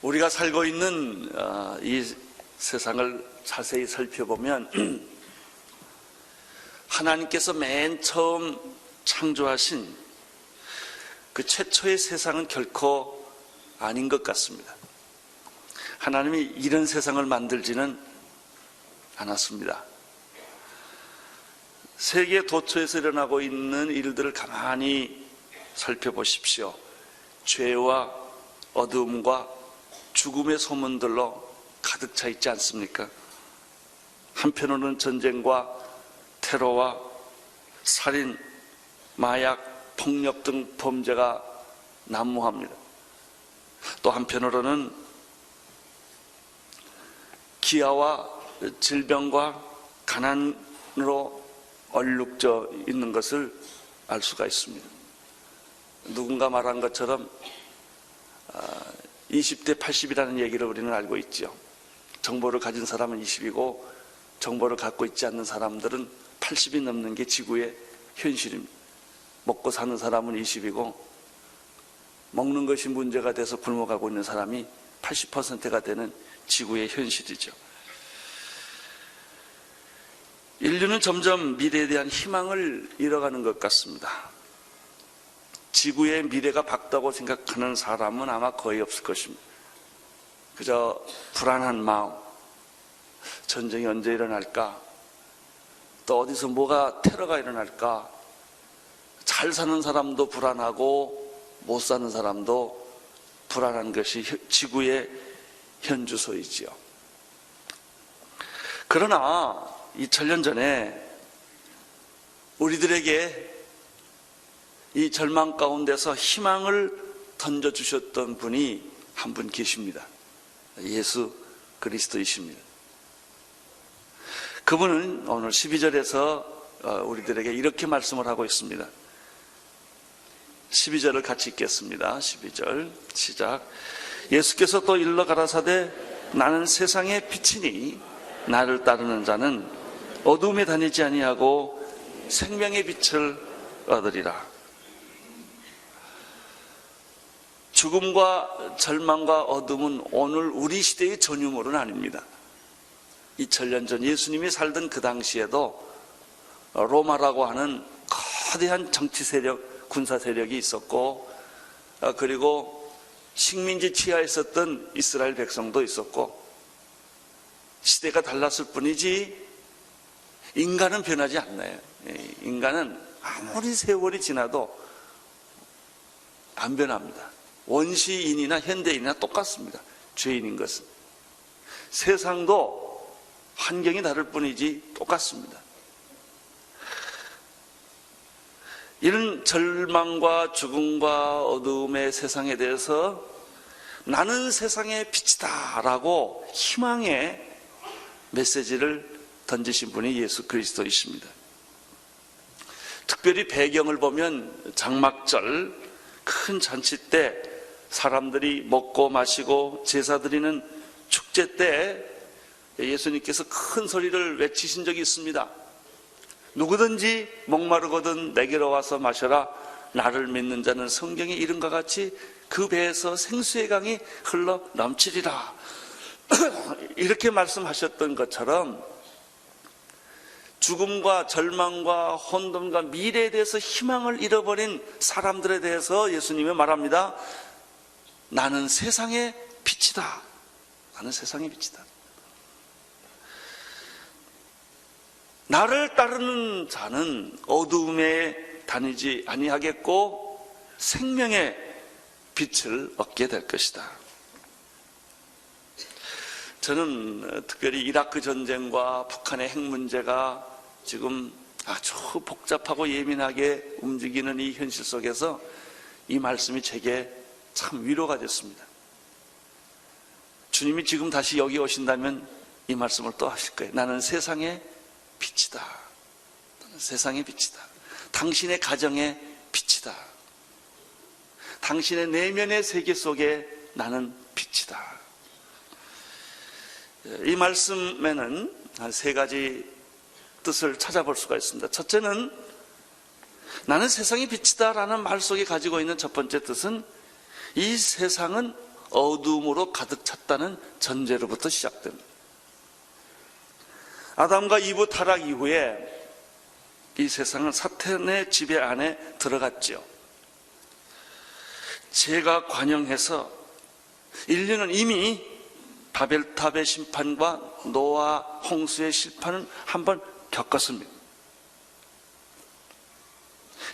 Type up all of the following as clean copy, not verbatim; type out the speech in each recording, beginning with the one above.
우리가 살고 있는 이 세상을 자세히 살펴보면 하나님께서 맨 처음 창조하신 그 최초의 세상은 결코 아닌 것 같습니다. 하나님이 이런 세상을 만들지는 않았습니다. 세계 도처에서 일어나고 있는 일들을 가만히 살펴보십시오. 죄와 어두움과 죽음의 소문들로 가득 차 있지 않습니까? 한편으로는 전쟁과 테러와 살인, 마약, 폭력 등 범죄가 난무합니다. 또 한편으로는 기아와 질병과 가난으로 얼룩져 있는 것을 알 수가 있습니다. 누군가 말한 것처럼 20대 80이라는 얘기를 우리는 알고 있죠. 정보를 가진 사람은 20이고 정보를 갖고 있지 않는 사람들은 80이 넘는 게 지구의 현실입니다. 먹고 사는 사람은 20이고 먹는 것이 문제가 돼서 굶어가고 있는 사람이 80%가 되는 지구의 현실이죠. 인류는 점점 미래에 대한 희망을 잃어가는 것 같습니다. 지구의 미래가 밝다고 생각하는 사람은 아마 거의 없을 것입니다. 그저 불안한 마음, 전쟁이 언제 일어날까? 또 어디서 뭐가 테러가 일어날까? 잘 사는 사람도 불안하고 못 사는 사람도 불안한 것이 지구의 현주소이지요. 그러나 2000년 전에 우리들에게 이 절망 가운데서 희망을 던져주셨던 분이 한 분 계십니다. 예수 그리스도이십니다. 그분은 오늘 12절에서 우리들에게 이렇게 말씀을 하고 있습니다. 12절을 같이 읽겠습니다. 12절 시작. 예수께서 또 일러 가라사대 나는 세상의 빛이니 나를 따르는 자는 어두움에 다니지 아니하고 생명의 빛을 얻으리라. 죽음과 절망과 어둠은 오늘 우리 시대의 전유물은 아닙니다. 2000년 전 예수님이 살던 그 당시에도 로마라고 하는 거대한 정치 세력, 군사 세력이 있었고, 그리고 식민지 치하에 있었던 이스라엘 백성도 있었고, 시대가 달랐을 뿐이지 인간은 변하지 않나요? 인간은 아무리 세월이 지나도 안 변합니다. 원시인이나 현대인이나 똑같습니다. 죄인인 것은. 세상도 환경이 다를 뿐이지 똑같습니다. 이런 절망과 죽음과 어두움의 세상에 대해서 나는 세상의 빛이다 라고 희망의 메시지를 던지신 분이 예수 그리스도이십니다. 특별히 배경을 보면 장막절 큰 잔치 때 사람들이 먹고 마시고 제사 드리는 축제 때 예수님께서 큰 소리를 외치신 적이 있습니다. 누구든지 목마르거든 내게로 와서 마셔라. 나를 믿는 자는 성경의 이름과 같이 그 배에서 생수의 강이 흘러 넘치리라. 이렇게 말씀하셨던 것처럼 죽음과 절망과 혼돈과 미래에 대해서 희망을 잃어버린 사람들에 대해서 예수님이 말합니다. 나는 세상의 빛이다. 나는 세상의 빛이다. 나를 따르는 자는 어두움에 다니지 아니하겠고 생명의 빛을 얻게 될 것이다. 저는 특별히 이라크 전쟁과 북한의 핵 문제가 지금 아주 복잡하고 예민하게 움직이는 이 현실 속에서 이 말씀이 제게 참 위로가 됐습니다. 주님이 지금 다시 여기 오신다면 이 말씀을 또 하실 거예요. 나는 세상의 빛이다. 나는 세상의 빛이다. 당신의 가정의 빛이다. 당신의 내면의 세계 속에 나는 빛이다. 이 말씀에는 한 세 가지 뜻을 찾아볼 수가 있습니다. 첫째는 나는 세상의 빛이다 라는 말 속에 가지고 있는 첫 번째 뜻은 이 세상은 어둠으로 가득 찼다는 전제로부터 시작됩니다. 아담과 이브 타락 이후에 이 세상은 사탄의 지배 안에 들어갔죠. 죄가 관영해서 인류는 이미 바벨탑의 심판과 노아 홍수의 심판을 한번 겪었습니다.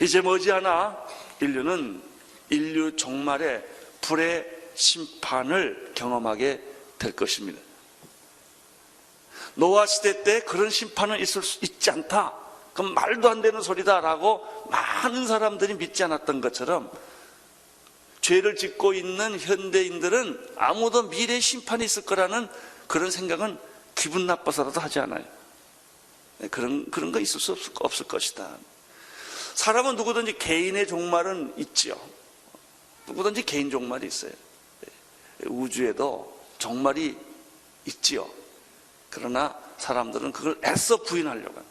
이제 머지않아 인류는 인류 종말의 불의 심판을 경험하게 될 것입니다. 노아 시대 때 그런 심판은 있을 수 있지 않다, 그럼 말도 안 되는 소리다라고 많은 사람들이 믿지 않았던 것처럼 죄를 짓고 있는 현대인들은 아무도 미래의 심판이 있을 거라는 그런 생각은 기분 나빠서라도 하지 않아요. 그런 거 있을 수 없을 것이다. 사람은 누구든지 개인의 종말은 있지요. 누구든지 개인 종말이 있어요. 우주에도 종말이 있지요. 그러나 사람들은 그걸 애써 부인하려고 해요.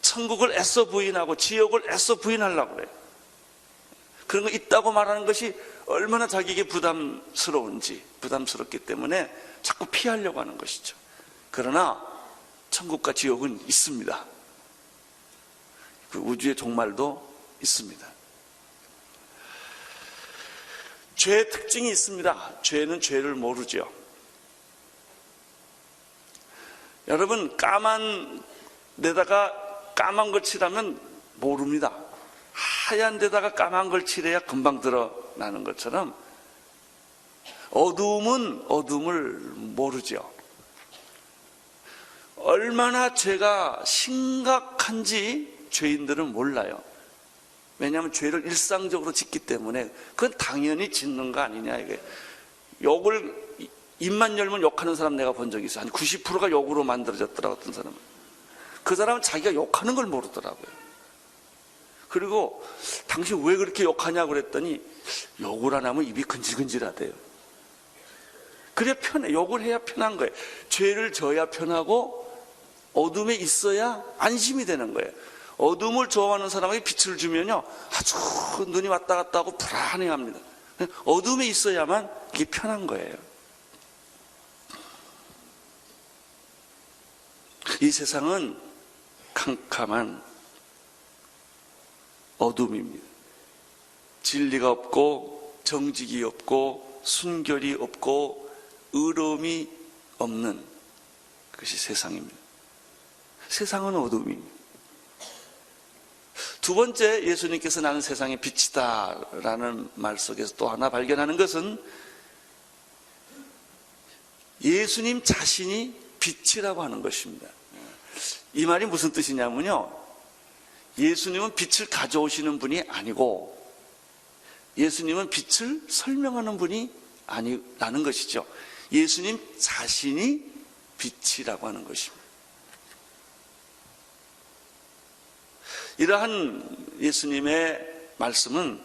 천국을 애써 부인하고 지옥을 애써 부인하려고 그래요. 그런 거 있다고 말하는 것이 얼마나 자기에게 부담스럽기 때문에 자꾸 피하려고 하는 것이죠. 그러나 천국과 지옥은 있습니다. 그 우주의 종말도 있습니다. 죄의 특징이 있습니다. 죄는 죄를 모르죠. 여러분, 까만 데다가 까만 걸 칠하면 모릅니다. 하얀 데다가 까만 걸 칠해야 금방 드러나는 것처럼 어두움은 어둠을 모르죠. 얼마나 죄가 심각한지 죄인들은 몰라요. 왜냐하면 죄를 일상적으로 짓기 때문에 그건 당연히 짓는 거 아니냐 이게. 욕을 입만 열면 욕하는 사람 내가 본 적이 있어요. 한 90%가 욕으로 만들어졌더라고. 어떤 사람은 그 사람은 자기가 욕하는 걸 모르더라고요. 그리고 당신 왜 그렇게 욕하냐고 그랬더니 욕을 안 하면 입이 근질근질하대요. 그래 편해. 욕을 해야 편한 거예요. 죄를 져야 편하고 어둠에 있어야 안심이 되는 거예요. 어둠을 좋아하는 사람에게 빛을 주면요 아주 눈이 왔다 갔다 하고 불안해합니다. 어둠에 있어야만 이게 편한 거예요. 이 세상은 캄캄한 어둠입니다. 진리가 없고 정직이 없고 순결이 없고 의로움이 없는 것이 세상입니다. 세상은 어둠입니다. 두 번째, 예수님께서 나는 세상의 빛이다 라는 말 속에서 또 하나 발견하는 것은 예수님 자신이 빛이라고 하는 것입니다. 이 말이 무슨 뜻이냐면요, 예수님은 빛을 가져오시는 분이 아니고 예수님은 빛을 설명하는 분이 아니라는 것이죠. 예수님 자신이 빛이라고 하는 것입니다. 이러한 예수님의 말씀은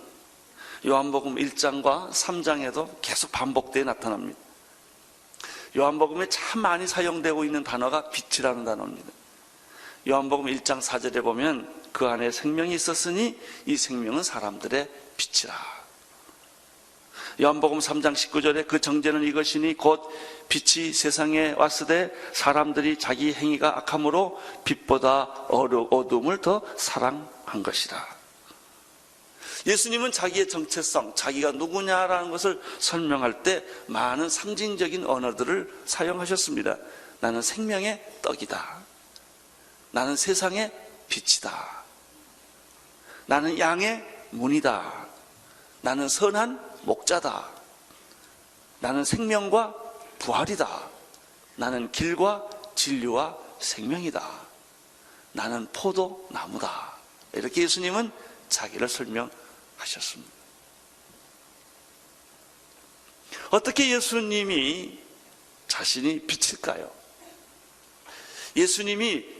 요한복음 1장과 3장에도 계속 반복되어 나타납니다. 요한복음에 참 많이 사용되고 있는 단어가 빛이라는 단어입니다. 요한복음 1장 4절에 보면 그 안에 생명이 있었으니 이 생명은 사람들의 빛이라. 요한복음 3장 19절에 그 정죄는 이것이니 곧 빛이 세상에 왔으되 사람들이 자기 행위가 악함으로 빛보다 어둠을 더 사랑한 것이라. 예수님은 자기의 정체성, 자기가 누구냐라는 것을 설명할 때 많은 상징적인 언어들을 사용하셨습니다. 나는 생명의 떡이다. 나는 세상의 빛이다. 나는 양의 문이다. 나는 선한 목자다. 나는 생명과 부활이다. 나는 길과 진리와 생명이다. 나는 포도나무다. 이렇게 예수님은 자기를 설명하셨습니다. 어떻게 예수님이 자신이 빛일까요? 예수님이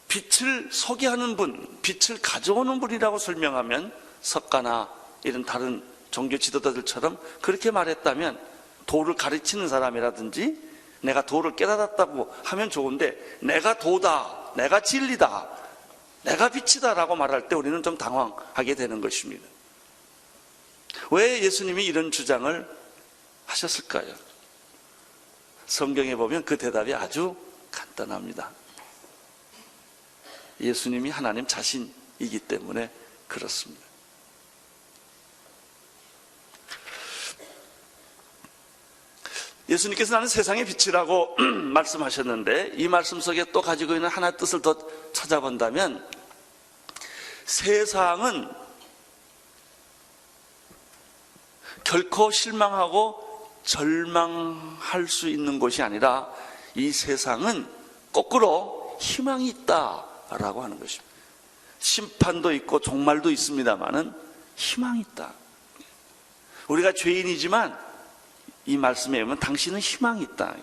빛을 소개하는 분, 빛을 가져오는 분이라고 설명하면 석가나 이런 다른 종교 지도자들처럼 그렇게 말했다면, 도를 가르치는 사람이라든지 내가 도를 깨달았다고 하면 좋은데 내가 도다, 내가 진리다, 내가 빛이다 라고 말할 때 우리는 좀 당황하게 되는 것입니다. 왜 예수님이 이런 주장을 하셨을까요? 성경에 보면 그 대답이 아주 간단합니다. 예수님이 하나님 자신이기 때문에 그렇습니다. 예수님께서 나는 세상의 빛이라고 말씀하셨는데, 이 말씀 속에 또 가지고 있는 하나의 뜻을 더 찾아본다면, 세상은 결코 실망하고 절망할 수 있는 곳이 아니라, 이 세상은 거꾸로 희망이 있다라고 하는 것입니다. 심판도 있고 종말도 있습니다만은 희망이 있다. 우리가 죄인이지만 이 말씀에 의하면 당신은 희망이 있다.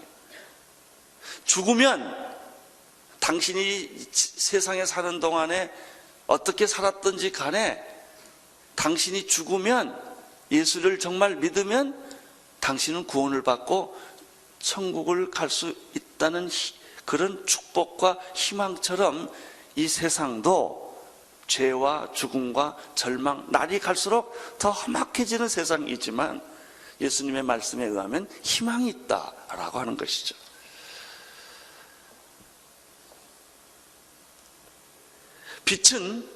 죽으면 당신이 세상에 사는 동안에 어떻게 살았든지 간에 당신이 죽으면, 예수를 정말 믿으면 당신은 구원을 받고 천국을 갈 수 있다는 그런 축복과 희망처럼, 이 세상도 죄와 죽음과 절망, 날이 갈수록 더 험악해지는 세상이지만 예수님의 말씀에 의하면 희망이 있다라고 하는 것이죠. 빛은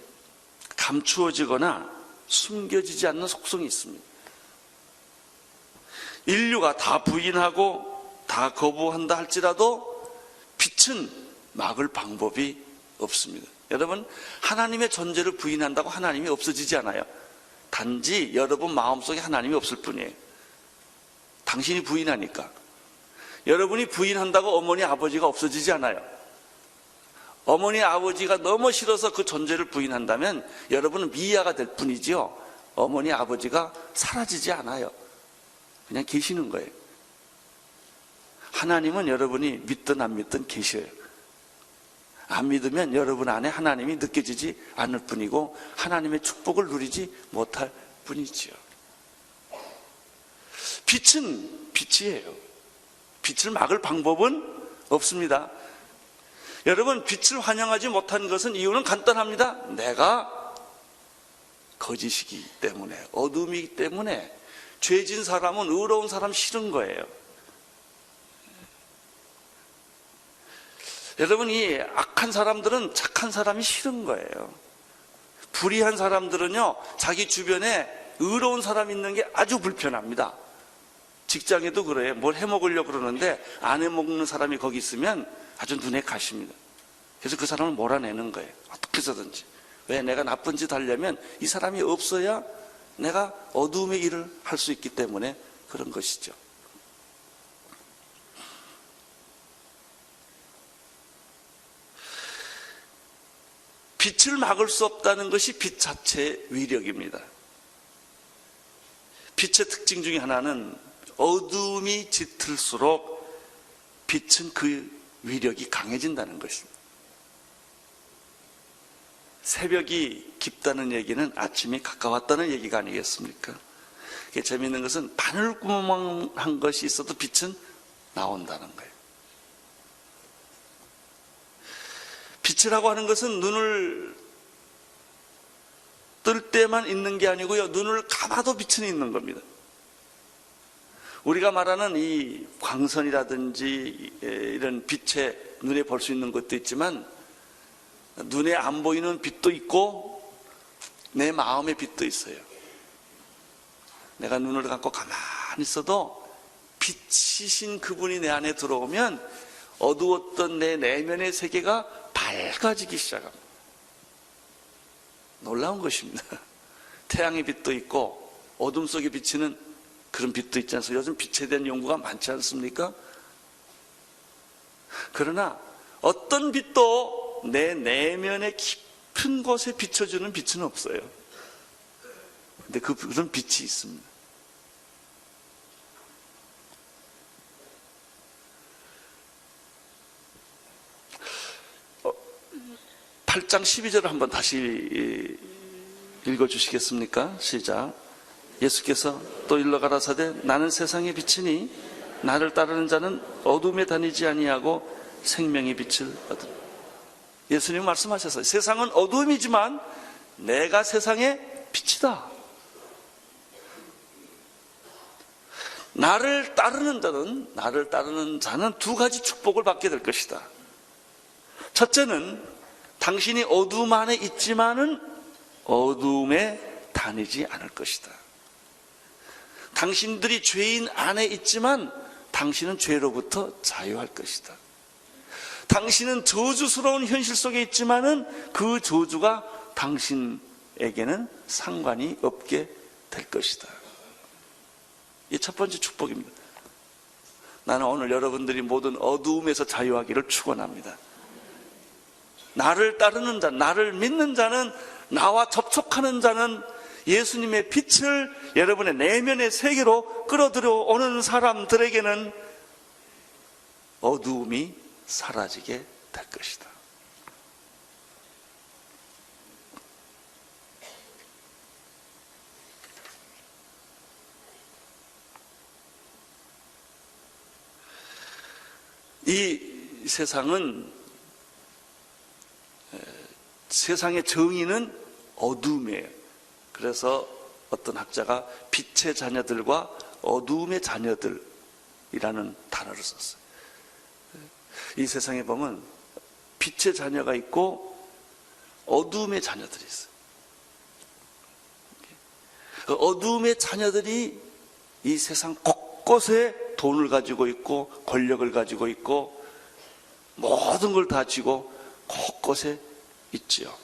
감추어지거나 숨겨지지 않는 속성이 있습니다. 인류가 다 부인하고 다 거부한다 할지라도 빛은 막을 방법이 없습니다. 여러분, 하나님의 존재를 부인한다고 하나님이 없어지지 않아요. 단지 여러분 마음속에 하나님이 없을 뿐이에요. 당신이 부인하니까. 여러분이 부인한다고 어머니 아버지가 없어지지 않아요. 어머니 아버지가 너무 싫어서 그 존재를 부인한다면 여러분은 미아가 될 뿐이지요, 어머니 아버지가 사라지지 않아요. 그냥 계시는 거예요. 하나님은 여러분이 믿든 안 믿든 계셔요. 안 믿으면 여러분 안에 하나님이 느껴지지 않을 뿐이고 하나님의 축복을 누리지 못할 뿐이지요. 빛은 빛이에요. 빛을 막을 방법은 없습니다. 여러분, 빛을 환영하지 못한 것은 이유는 간단합니다. 내가 거짓이기 때문에, 어둠이기 때문에. 죄진 사람은 의로운 사람 싫은 거예요. 여러분, 이 악한 사람들은 착한 사람이 싫은 거예요. 불의한 사람들은요, 자기 주변에 의로운 사람 있는 게 아주 불편합니다. 직장에도 그래요. 뭘 해먹으려고 그러는데 안 해먹는 사람이 거기 있으면 아주 눈에 가십니다. 그래서 그 사람을 몰아내는 거예요. 어떻게 해서든지. 왜? 내가 나쁜 짓 하려면 이 사람이 없어야 내가 어두움의 일을 할 수 있기 때문에 그런 것이죠. 빛을 막을 수 없다는 것이 빛 자체의 위력입니다. 빛의 특징 중에 하나는 어둠이 짙을수록 빛은 그 위력이 강해진다는 것입니다. 새벽이 깊다는 얘기는 아침이 가까웠다는 얘기가 아니겠습니까? 이게 재미있는 것은 바늘구멍한 것이 있어도 빛은 나온다는 거예요. 빛이라고 하는 것은 눈을 뜰 때만 있는 게 아니고요, 눈을 감아도 빛은 있는 겁니다. 우리가 말하는 이 광선이라든지 이런 빛에 눈에 볼 수 있는 것도 있지만, 눈에 안 보이는 빛도 있고 내 마음의 빛도 있어요. 내가 눈을 감고 가만히 있어도 빛이신 그분이 내 안에 들어오면 어두웠던 내 내면의 세계가 밝아지기 시작합니다. 놀라운 것입니다. 태양의 빛도 있고 어둠 속에 비치는 그런 빛도 있지 않습니까? 요즘 빛에 대한 연구가 많지 않습니까? 그러나 어떤 빛도 내 내면의 깊은 곳에 비춰주는 빛은 없어요. 근데 그런 빛이 있습니다. 8장 12절을 한번 다시 읽어주시겠습니까? 시작. 예수께서 또 일러 가라사대 나는 세상의 빛이니 나를 따르는 자는 어둠에 다니지 아니하고 생명의 빛을 얻으리라. 예수님 말씀하셨어요. 세상은 어둠이지만 내가 세상의 빛이다. 나를 따르는 자는 두 가지 축복을 받게 될 것이다. 첫째는 당신이 어둠 안에 있지만은 어둠에 다니지 않을 것이다. 당신들이 죄인 안에 있지만 당신은 죄로부터 자유할 것이다. 당신은 저주스러운 현실 속에 있지만은 그 저주가 당신에게는 상관이 없게 될 것이다. 이 첫 번째 축복입니다. 나는 오늘 여러분들이 모든 어두움에서 자유하기를 축원합니다. 나를 따르는 자, 나를 믿는 자는, 나와 접촉하는 자는 예수님의 빛을 여러분의 내면의 세계로 끌어들여오는 사람들에게는 어두움이 사라지게 될 것이다. 이 세상은, 세상의 정의는 어둠이에요. 그래서 어떤 학자가 빛의 자녀들과 어둠의 자녀들이라는 단어를 썼어요. 이 세상에 보면 빛의 자녀가 있고 어둠의 자녀들이 있어요. 어둠의 자녀들이 이 세상 곳곳에 돈을 가지고 있고 권력을 가지고 있고 모든 걸 다 쥐고 곳곳에 있지요.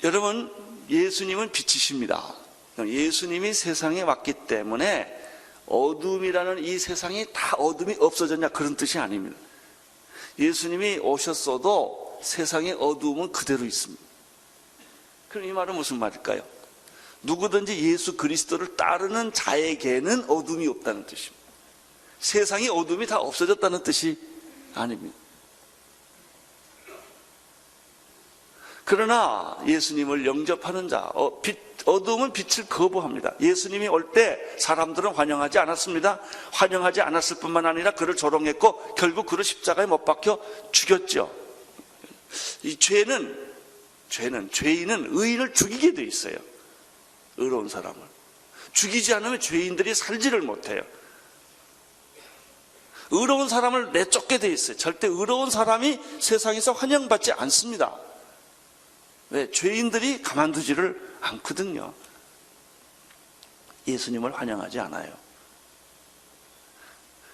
여러분, 예수님은 빛이십니다. 예수님이 세상에 왔기 때문에 어둠이라는 이 세상이 다 어둠이 없어졌냐, 그런 뜻이 아닙니다. 예수님이 오셨어도 세상의 어둠은 그대로 있습니다. 그럼 이 말은 무슨 말일까요? 누구든지 예수 그리스도를 따르는 자에게는 어둠이 없다는 뜻입니다. 세상의 어둠이 다 없어졌다는 뜻이 아닙니다. 그러나 예수님을 영접하는 자, 어둠은 빛을 거부합니다. 예수님이 올 때 사람들은 환영하지 않았습니다. 환영하지 않았을 뿐만 아니라 그를 조롱했고 결국 그를 십자가에 못 박혀 죽였죠. 이 죄인은 의인을 죽이게 돼 있어요. 의로운 사람을 죽이지 않으면 죄인들이 살지를 못해요. 의로운 사람을 내쫓게 돼 있어요. 절대 의로운 사람이 세상에서 환영받지 않습니다. 왜? 죄인들이 가만두지를 않거든요. 예수님을 환영하지 않아요.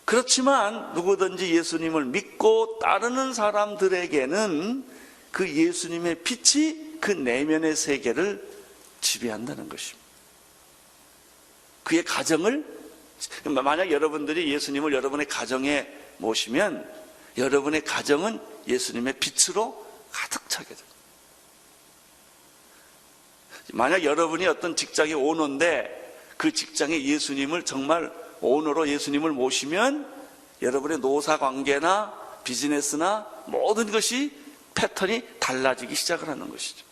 그렇지만 누구든지 예수님을 믿고 따르는 사람들에게는 그 예수님의 빛이 그 내면의 세계를 지배한다는 것입니다. 그의 가정을, 만약 여러분들이 예수님을 여러분의 가정에 모시면 여러분의 가정은 예수님의 빛으로 가득 차게 됩니다. 만약 여러분이 어떤 직장의 오너인데 그 직장에 예수님을 정말 오너로 예수님을 모시면 여러분의 노사관계나 비즈니스나 모든 것이 패턴이 달라지기 시작을 하는 것이죠.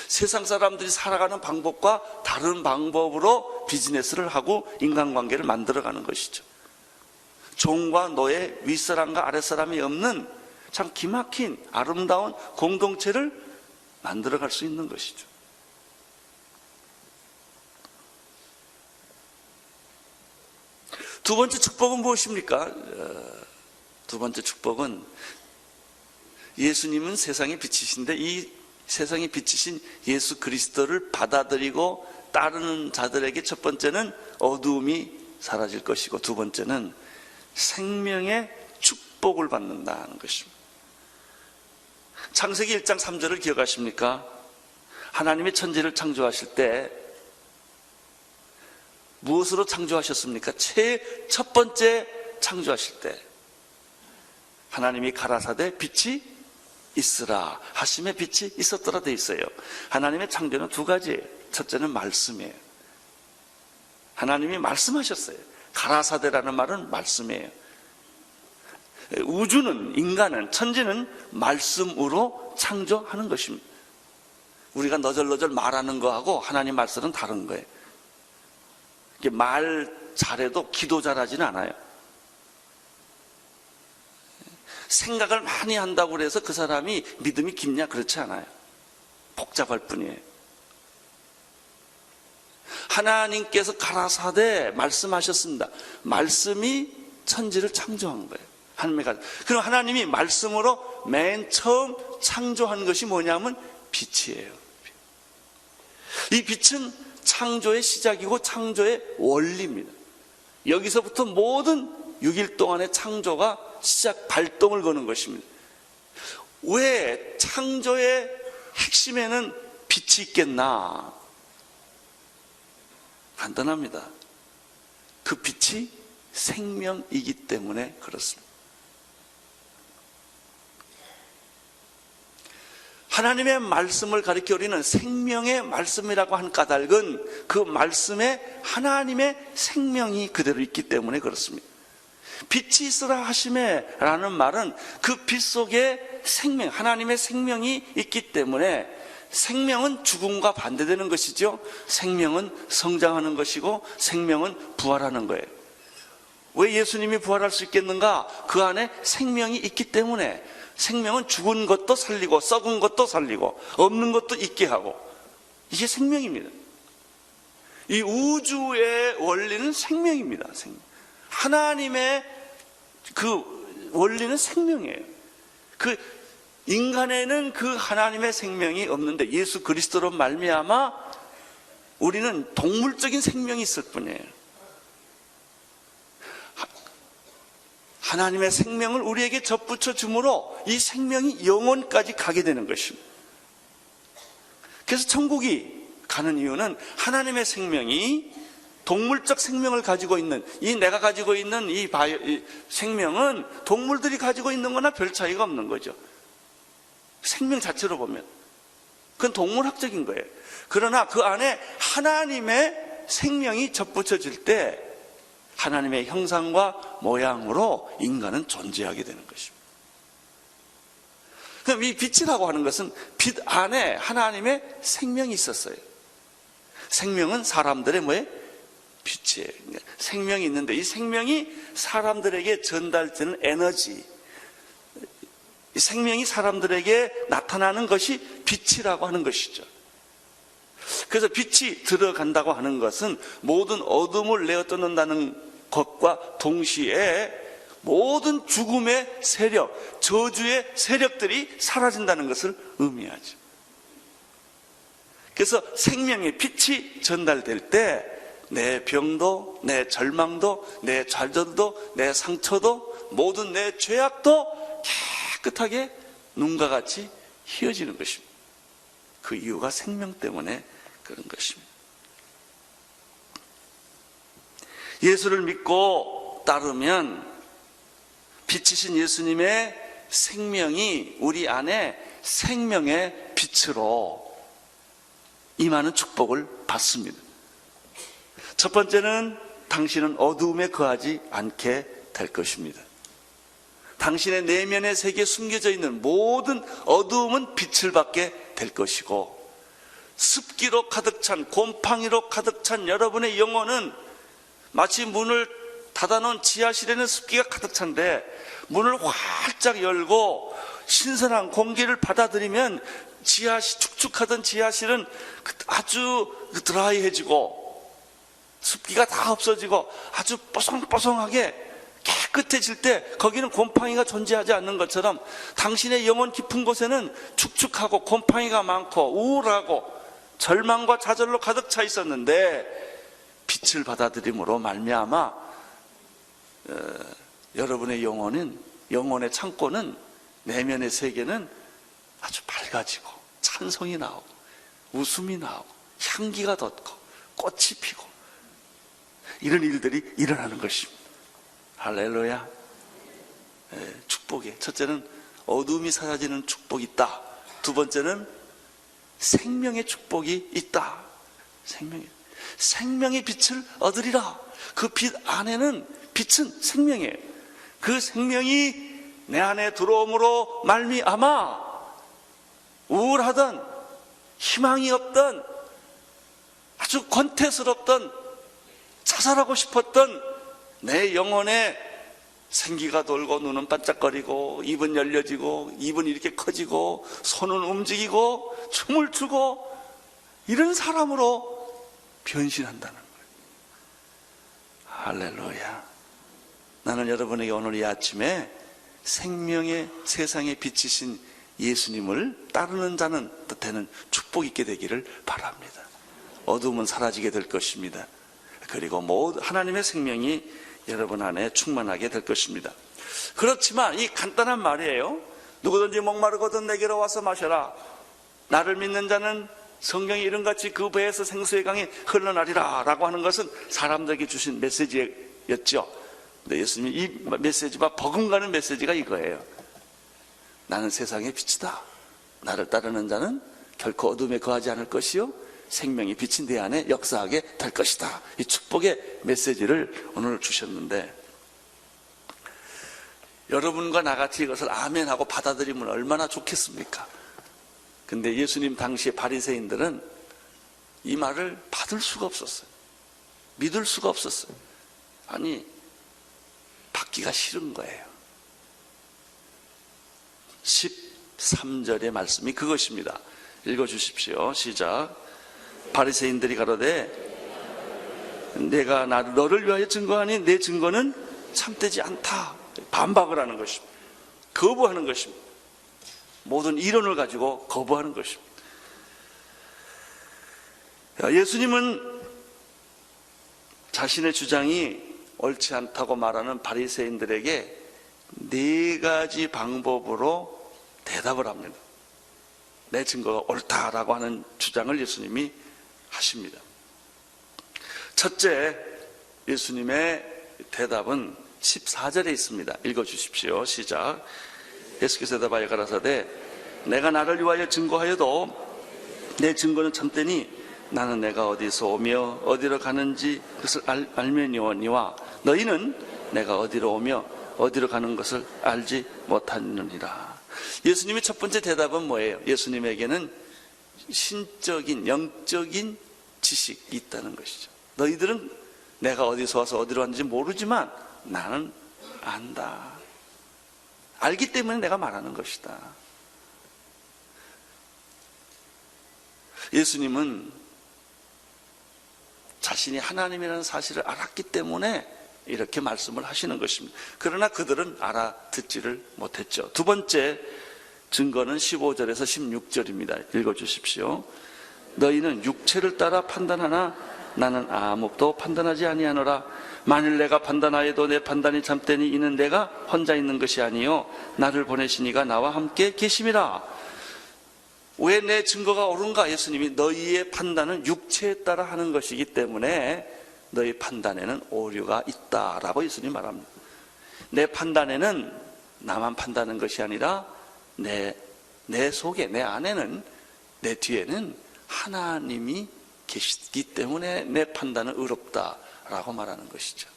세상 사람들이 살아가는 방법과 다른 방법으로 비즈니스를 하고 인간관계를 만들어가는 것이죠. 종과 노예, 윗사람과 아랫사람이 없는 참 기막힌 아름다운 공동체를 만들어갈 수 있는 것이죠. 두 번째 축복은 무엇입니까? 두 번째 축복은 예수님은 세상의 빛이신데 이 세상의 빛이신 예수 그리스도를 받아들이고 따르는 자들에게 첫 번째는 어두움이 사라질 것이고 두 번째는 생명의 축복을 받는다는 것입니다. 창세기 1장 3절을 기억하십니까? 하나님이 천지를 창조하실 때 무엇으로 창조하셨습니까? 첫 번째 창조하실 때 하나님이 가라사대 빛이 있으라 하심에 빛이 있었더라 돼 있어요. 하나님의 창조는 두 가지예요. 첫째는 말씀이에요. 하나님이 말씀하셨어요. 가라사대라는 말은 말씀이에요. 우주는, 인간은, 천지는 말씀으로 창조하는 것입니다. 우리가 너절너절 말하는 거하고 하나님 말씀은 다른 거예요. 말 잘해도 기도 잘하지는 않아요. 생각을 많이 한다고 해서 그 사람이 믿음이 깊냐? 그렇지 않아요. 복잡할 뿐이에요. 하나님께서 가라사대 말씀하셨습니다. 말씀이 천지를 창조한 거예요. 그럼 하나님이 말씀으로 맨 처음 창조한 것이 뭐냐면 빛이에요. 이 빛은 창조의 시작이고 창조의 원리입니다. 여기서부터 모든 6일 동안의 창조가 시작 발동을 거는 것입니다. 왜 창조의 핵심에는 빛이 있겠나? 간단합니다. 그 빛이 생명이기 때문에 그렇습니다. 하나님의 말씀을 가리켜 우리는 생명의 말씀이라고 한 까닭은 그 말씀에 하나님의 생명이 그대로 있기 때문에 그렇습니다. 빛이 있으라 하심에 라는 말은 그 빛 속에 생명, 하나님의 생명이 있기 때문에 생명은 죽음과 반대되는 것이죠. 생명은 성장하는 것이고 생명은 부활하는 거예요. 왜 예수님이 부활할 수 있겠는가? 그 안에 생명이 있기 때문에. 생명은 죽은 것도 살리고 썩은 것도 살리고 없는 것도 있게 하고, 이게 생명입니다. 이 우주의 원리는 생명입니다. 하나님의 그 원리는 생명이에요. 그 인간에는 그 하나님의 생명이 없는데 예수 그리스도로 말미암아 우리는 동물적인 생명이 있을 뿐이에요. 하나님의 생명을 우리에게 접붙여 주므로 이 생명이 영혼까지 가게 되는 것입니다. 그래서 천국이 가는 이유는 하나님의 생명이 동물적 생명을 가지고 있는, 이 내가 가지고 있는 이 생명은 동물들이 가지고 있는 거나 별 차이가 없는 거죠. 생명 자체로 보면 그건 동물학적인 거예요. 그러나 그 안에 하나님의 생명이 접붙여질 때 하나님의 형상과 모양으로 인간은 존재하게 되는 것입니다. 그럼 이 빛이라고 하는 것은 빛 안에 하나님의 생명이 있었어요. 생명은 사람들의 뭐예요? 빛이에요. 생명이 있는데 이 생명이 사람들에게 전달되는 에너지, 이 생명이 사람들에게 나타나는 것이 빛이라고 하는 것이죠. 그래서 빛이 들어간다고 하는 것은 모든 어둠을 내어 떠난다는 것과 동시에 모든 죽음의 세력, 저주의 세력들이 사라진다는 것을 의미하죠. 그래서 생명의 빛이 전달될 때 내 병도, 내 절망도, 내 좌절도, 내 상처도, 모든 내 죄악도 깨끗하게 눈과 같이 희어지는 것입니다. 그 이유가 생명 때문에 그런 것입니다. 예수를 믿고 따르면 빛이신 예수님의 생명이 우리 안에 생명의 빛으로 임하는 축복을 받습니다. 첫 번째는 당신은 어두움에 거하지 않게 될 것입니다. 당신의 내면의 세계에 숨겨져 있는 모든 어두움은 빛을 받게 될 것이고, 습기로 가득 찬, 곰팡이로 가득 찬 여러분의 영혼은 마치 문을 닫아놓은 지하실에는 습기가 가득 찬데 문을 활짝 열고 신선한 공기를 받아들이면 축축하던 지하실은 아주 드라이해지고 습기가 다 없어지고 아주 뽀송뽀송하게 깨끗해질 때 거기는 곰팡이가 존재하지 않는 것처럼 당신의 영혼 깊은 곳에는 축축하고 곰팡이가 많고 우울하고 절망과 좌절로 가득 차 있었는데 빛을 받아들임으로 말미암아 여러분의 영혼의 창고는, 내면의 세계는 아주 밝아지고 찬송이 나오고 웃음이 나오고 향기가 돋고 꽃이 피고 이런 일들이 일어나는 것입니다. 할렐루야. 축복이, 첫째는 어둠이 사라지는 축복이 있다. 두 번째는 생명의 축복이 있다. 생명의 빛을 얻으리라. 그 빛 안에는, 빛은 생명이에요. 그 생명이 내 안에 들어옴으로 말미암아 우울하던, 희망이 없던, 아주 권태스럽던, 자살하고 싶었던 내 영혼의 생기가 돌고 눈은 반짝거리고 입은 열려지고 입은 이렇게 커지고 손은 움직이고 춤을 추고 이런 사람으로 변신한다는 거예요. 할렐루야. 나는 여러분에게 오늘 이 아침에 생명의 세상에 비치신 예수님을 따르는 자는 뜻에는 축복 있게 되기를 바랍니다. 어둠은 사라지게 될 것입니다. 그리고 모두 하나님의 생명이 여러분 안에 충만하게 될 것입니다. 그렇지만 이 간단한 말이에요. 누구든지 목마르거든 내게로 와서 마셔라. 나를 믿는 자는 성경이 이런같이 그 배에서 생수의 강이 흘러나리라 라고 하는 것은 사람들에게 주신 메시지였죠. 근데 예수님이 이 메시지와 버금가는 메시지가 이거예요. 나는 세상의 빛이다. 나를 따르는 자는 결코 어둠에 거하지 않을 것이요 생명이 빛인 내 안에 역사하게 될 것이다. 이 축복의 메시지를 오늘 주셨는데, 여러분과 나같이 이것을 아멘하고 받아들이면 얼마나 좋겠습니까? 근데 예수님 당시의 바리새인들은 이 말을 받을 수가 없었어요. 믿을 수가 없었어요. 아니, 받기가 싫은 거예요. 13절의 말씀이 그것입니다. 읽어주십시오. 시작. 바리새인들이 가로되 내가 너를 위하여 증거하니 내 증거는 참되지 않다. 반박을 하는 것입니다. 거부하는 것입니다. 모든 이론을 가지고 거부하는 것입니다. 예수님은 자신의 주장이 옳지 않다고 말하는 바리새인들에게 네 가지 방법으로 대답을 합니다. 내 증거가 옳다라고 하는 주장을 예수님이 하십니다. 첫째, 예수님의 대답은 14절에 있습니다. 읽어주십시오. 시작. 예수께서 대답하여 가라사대 내가 나를 위하여 증거하여도 내 증거는 참되니 나는 내가 어디서 오며 어디로 가는지 그것을 알면이오니와 너희는 내가 어디로 오며 어디로 가는 것을 알지 못하느니라. 예수님의 첫 번째 대답은 뭐예요? 예수님에게는 신적인 영적인 지식이 있다는 것이죠. 너희들은 내가 어디서 와서 어디로 왔는지 모르지만 나는 안다. 알기 때문에 내가 말하는 것이다. 예수님은 자신이 하나님이라는 사실을 알았기 때문에 이렇게 말씀을 하시는 것입니다. 그러나 그들은 알아듣지를 못했죠. 두 번째 증거는 15절에서 16절입니다. 읽어주십시오. 너희는 육체를 따라 판단하나 나는 아무것도 판단하지 아니하노라. 만일 내가 판단하여도 내 판단이 참되니 이는 내가 혼자 있는 것이 아니요 나를 보내신 이가 나와 함께 계심이라. 왜 내 증거가 옳은가? 예수님이 너희의 판단은 육체에 따라 하는 것이기 때문에 너희 판단에는 오류가 있다라고 예수님 말합니다. 내 판단에는 나만 판단하는 것이 아니라 내 속에, 내 안에는, 내 뒤에는 하나님이 계시기 때문에 내 판단은 의롭다라고 말하는 것이죠.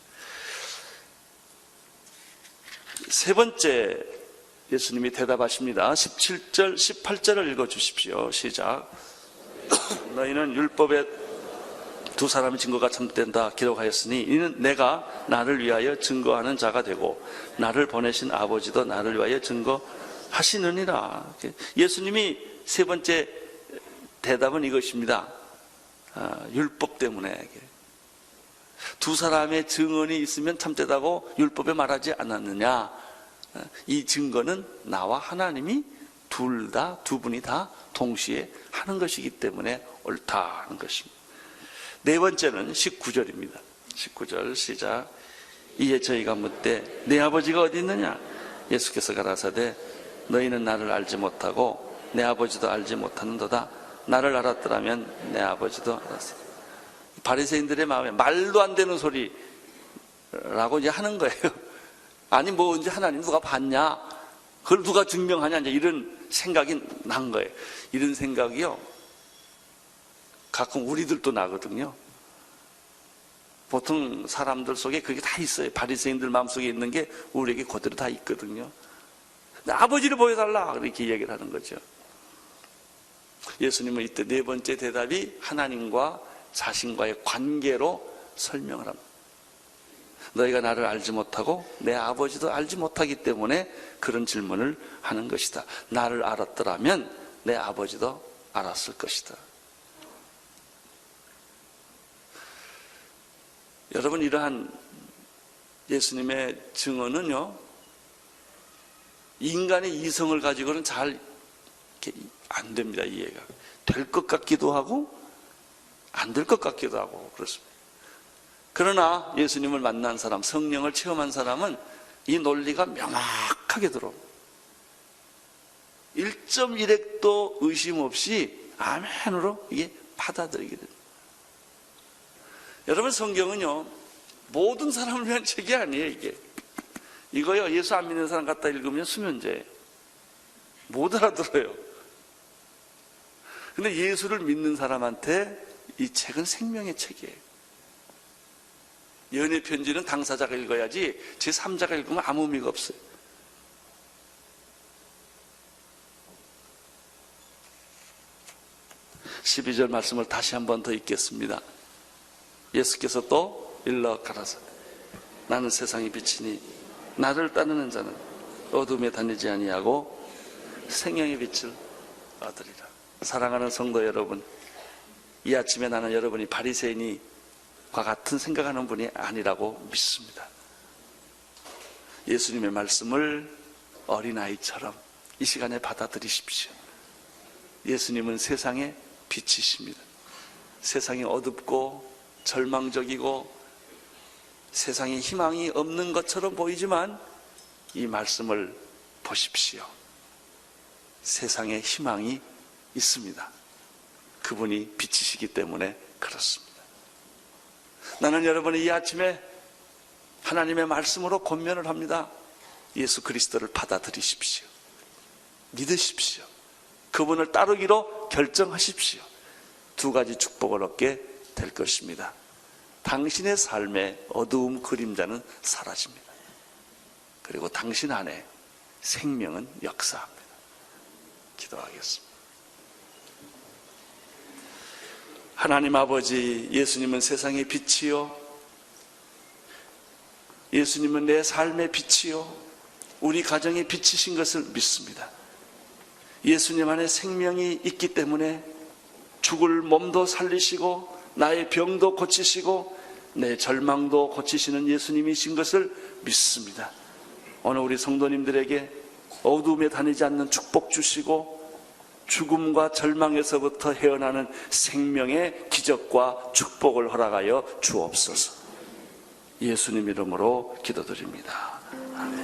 세 번째 예수님이 대답하십니다. 17절, 18절을 읽어주십시오. 시작. 너희는 율법에 두 사람의 증거가 참된다 기록하였으니 이는 내가 나를 위하여 증거하는 자가 되고 나를 보내신 아버지도 나를 위하여 증거하시느니라. 예수님이 세 번째 대답은 이것입니다. 율법 때문에 두 사람의 증언이 있으면 참되다고 율법에 말하지 않았느냐. 이 증거는 나와 하나님이 두 분이 다 동시에 하는 것이기 때문에 옳다는 것입니다. 네 번째는 19절입니다. 19절 시작. 이에 저희가 묻되 내 아버지가 어디 있느냐? 예수께서 가라사대 너희는 나를 알지 못하고 내 아버지도 알지 못하는도다. 나를 알았더라면 내 아버지도 알았으리. 바리새인들의 마음에 말도 안 되는 소리라고 이제 하는 거예요. 아니 뭐 이제 하나님 누가 봤냐? 그걸 누가 증명하냐? 이제 이런 생각이 난 거예요. 이런 생각이요. 가끔 우리들도 나거든요. 보통 사람들 속에 그게 다 있어요. 바리새인들 마음속에 있는 게 우리에게 그대로 다 있거든요. 아버지를 보여달라 이렇게 얘기를 하는 거죠. 예수님은 이때 네 번째 대답이 하나님과 자신과의 관계로 설명을 합니다. 너희가 나를 알지 못하고 내 아버지도 알지 못하기 때문에 그런 질문을 하는 것이다. 나를 알았더라면 내 아버지도 알았을 것이다. 여러분, 이러한 예수님의 증언은요, 인간의 이성을 가지고는 잘 안 됩니다. 이해가 될 것 같기도 하고 안 될 것 같기도 하고 그렇습니다. 그러나 예수님을 만난 사람, 성령을 체험한 사람은 이 논리가 명확하게 들어옵니다. 1.1핵도 의심 없이 아멘으로 이게 받아들이게 됩니다. 여러분, 성경은요, 모든 사람을 위한 책이 아니에요. 이거요, 예수 안 믿는 사람 갖다 읽으면 수면제예요. 못 알아들어요. 근데 예수를 믿는 사람한테 이 책은 생명의 책이에요. 연애 편지는 당사자가 읽어야지 제3자가 읽으면 아무 의미가 없어요. (12절) 말씀을 다시 한 번 더 읽겠습니다. 예수께서 또 일러 가라사대 나는 세상의 빛이니 나를 따르는 자는 어둠에 다니지 아니하고 생명의 빛을 얻으리라. 사랑하는 성도 여러분, 이 아침에 나는 여러분이 바리새인과 같은 생각하는 분이 아니라고 믿습니다. 예수님의 말씀을 어린아이처럼 이 시간에 받아들이십시오. 예수님은 세상의 빛이십니다. 세상이 어둡고 절망적이고 세상에 희망이 없는 것처럼 보이지만 이 말씀을 보십시오. 세상에 희망이 있습니다. 그분이 빛이시기 때문에 그렇습니다. 나는 여러분이 이 아침에 하나님의 말씀으로 권면을 합니다. 예수 그리스도를 받아들이십시오. 믿으십시오. 그분을 따르기로 결정하십시오. 두 가지 축복을 얻게 될 것입니다. 당신의 삶의 어두움 그림자는 사라집니다. 그리고 당신 안에 생명은 역사합니다. 기도하겠습니다. 하나님 아버지, 예수님은 세상의 빛이요, 예수님은 내 삶의 빛이요, 우리 가정의 빛이신 것을 믿습니다. 예수님 안에 생명이 있기 때문에 죽을 몸도 살리시고 나의 병도 고치시고 내 절망도 고치시는 예수님이신 것을 믿습니다. 오늘 우리 성도님들에게 어둠에 다니지 않는 축복 주시고 죽음과 절망에서부터 헤어나는 생명의 기적과 축복을 허락하여 주옵소서. 예수님 이름으로 기도드립니다. 아멘.